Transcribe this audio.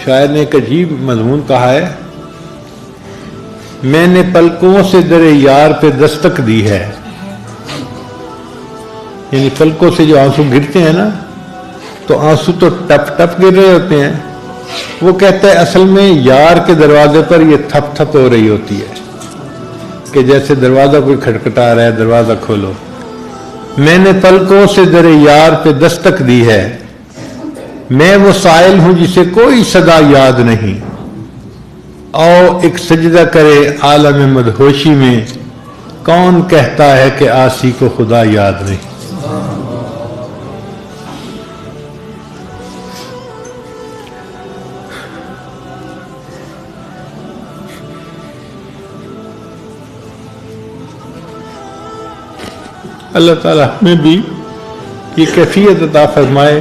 شاعر نے ایک عجیب مضمون کہا ہے، میں نے پلکوں سے در یار پہ دستک دی ہے، یعنی پلکوں سے جو آنسو گرتے ہیں نا تو آنسو تو ٹپ ٹپ گر رہے ہوتے ہیں، وہ کہتا ہے اصل میں یار کے دروازے پر یہ تھپ تھپ ہو رہی ہوتی ہے کہ جیسے دروازہ کوئی کھٹکھٹا رہا ہے، دروازہ کھولو۔ میں نے پلکوں سے در یار پہ دستک دی ہے، میں وہ سائل ہوں جسے کوئی صدا یاد نہیں، آؤ ایک سجدہ کرے عالم مدہوشی میں، کون کہتا ہے کہ عاصی کو خدا یاد نہیں۔ اللہ تعالیٰ ہمیں بھی یہ کیفیت عطا فرمائے